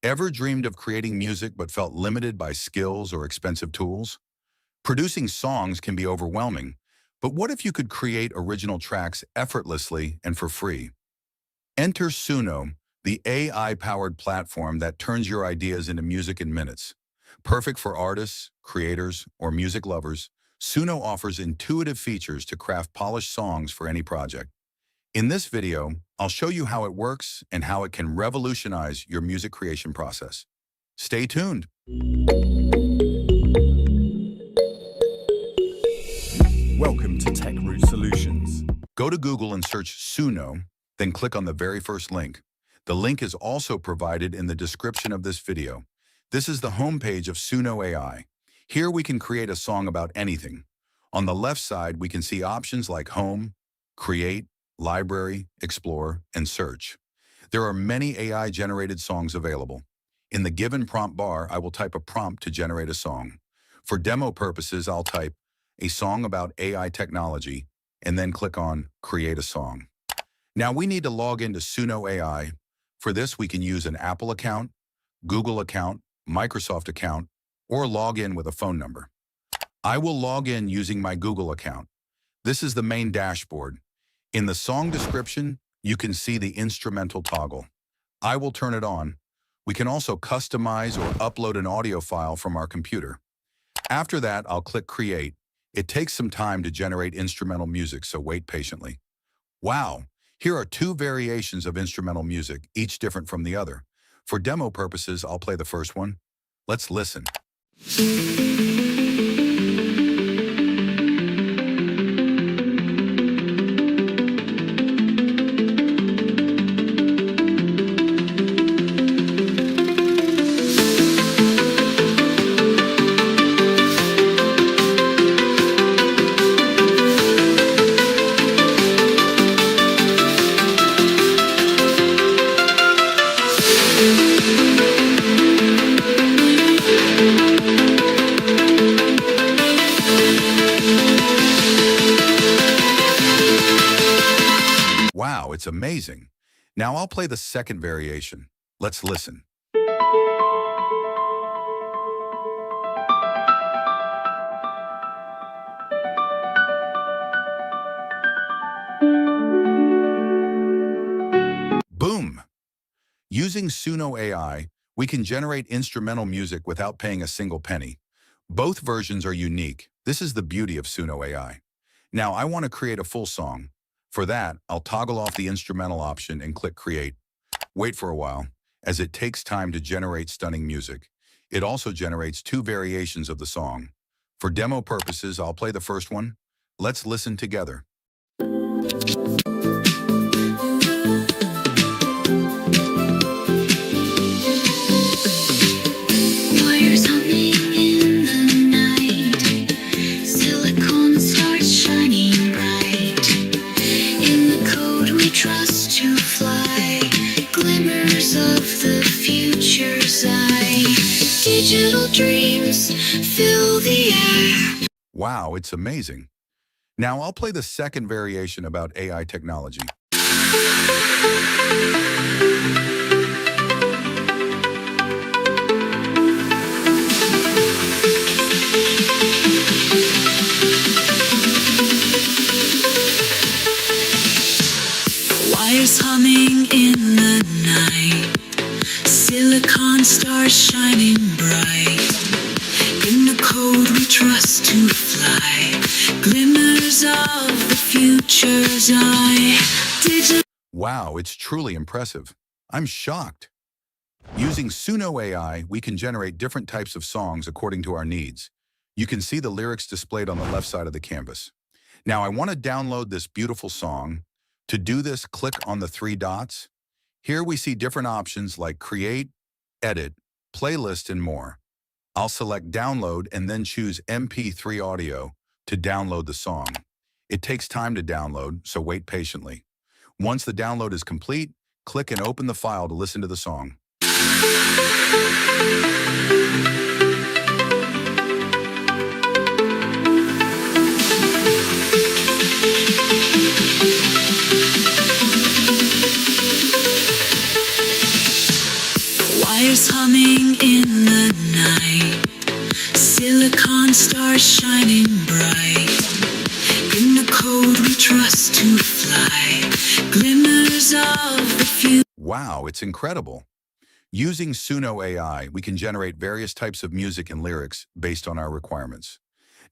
Ever dreamed of creating music but felt limited by skills or expensive tools? Producing songs can be overwhelming, but what if you could create original tracks effortlessly and for free? Enter Suno, the AI-powered platform that turns your ideas into music in minutes. Perfect for artists, creators, or music lovers, Suno offers intuitive features to craft polished songs for any project. In this video, I'll show you how it works and how it can revolutionize your music creation process. Stay tuned. Welcome to Tech Root Solutions. Go to Google and search Suno, then click on the very first link. The link is also provided in the description of this video. This is the homepage of Suno AI. Here we can create a song about anything. On the left side, we can see options like Home, Create, Library, Explore, and Search. There are many AI-generated songs available. In the given prompt bar, I will type a prompt to generate a song. For demo purposes, I'll type a song about AI technology and then click on Create a Song. Now we need to log into Suno AI. For this, we can use an Apple account, Google account, Microsoft account, or log in with a phone number. I will log in using my Google account. This is the main dashboard. In the song description, you can see the instrumental toggle. I will turn it on. We can also customize or upload an audio file from our computer. After that, I'll click Create. It takes some time to generate instrumental music, so wait patiently. Wow, here are two variations of instrumental music, each different from the other. For demo purposes, I'll play the first one. Let's listen. Wow, it's amazing. Now I'll play the second variation. Let's listen. Boom! Using Suno AI, we can generate instrumental music without paying a single penny. Both versions are unique. This is the beauty of Suno AI. Now I want to create a full song. For that, I'll toggle off the instrumental option and click Create. Wait for a while, as it takes time to generate stunning music. It also generates two variations of the song. For demo purposes, I'll play the first one. Let's listen together. Wires humming in the night, silicon starts shining bright. In the code we trust to fly, glimmers of the future's eye. Digital dreams fill the air. Wow, it's amazing. Now I'll play the second variation about AI technology. Wires humming in the night, silicon stars shining bright. In the code we trust to fly, glimmers of the future's eye. Wow, it's truly impressive. I'm shocked. Using Suno AI, we can generate different types of songs according to our needs. You can see the lyrics displayed on the left side of the canvas. Now I want to download this beautiful song. To do this, click on the three dots. Here we see different options like Create, Edit, Playlist, and more. I'll select Download and then choose MP3 Audio to download the song. It takes time to download, so wait patiently. Once the download is complete, click and open the file to listen to the song. Wires humming in the night. Silicon stars shining bright. In the code we trust to fly. Glimmers of the future. Wow, it's incredible. Using Suno AI, we can generate various types of music and lyrics based on our requirements.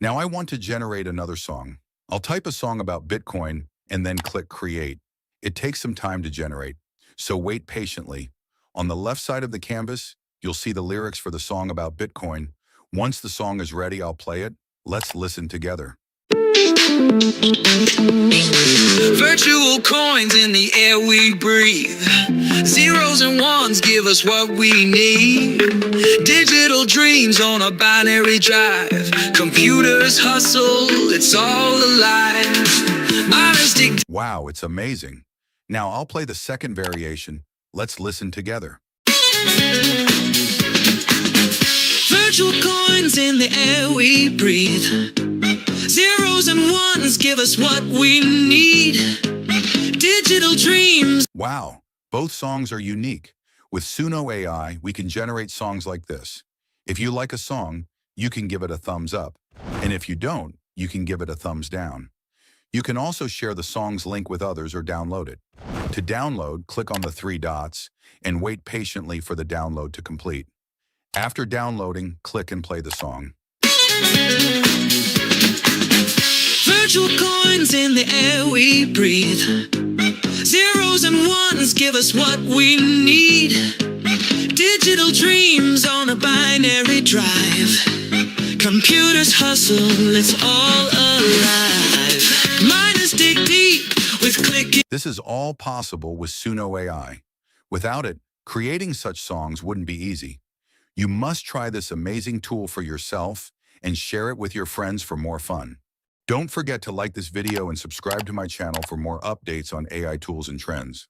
Now I want to generate another song. I'll type a song about Bitcoin and then click Create. It takes some time to generate, so wait patiently. On the left side of the canvas, you'll see the lyrics for the song about Bitcoin. Once the song is ready, I'll play it. Let's listen together. Virtual coins in the air we breathe. Zeros and ones give us what we need. Digital dreams on a binary drive. Computers hustle, it's all alive. Miners dig. Wow, it's amazing. Now I'll play the second variation. Let's listen together. Virtual coins in the air we breathe. Zeros and ones give us what we need. Digital dreams. Wow, both songs are unique. With Suno AI, we can generate songs like this. If you like a song, you can give it a thumbs up. And if you don't, you can give it a thumbs down. You can also share the song's link with others or download it. To download, click on the three dots and wait patiently for the download to complete. After downloading, click and play the song. Virtual coins in the air we breathe. Zeros and ones give us what we need. Digital dreams on a binary drive. Computers hustle, it's all alive. Miners dig deep with clicking. This is all possible with Suno AI. Without it, creating such songs wouldn't be easy. You must try this amazing tool for yourself and share it with your friends for more fun. Don't forget to like this video and subscribe to my channel for more updates on AI tools and trends.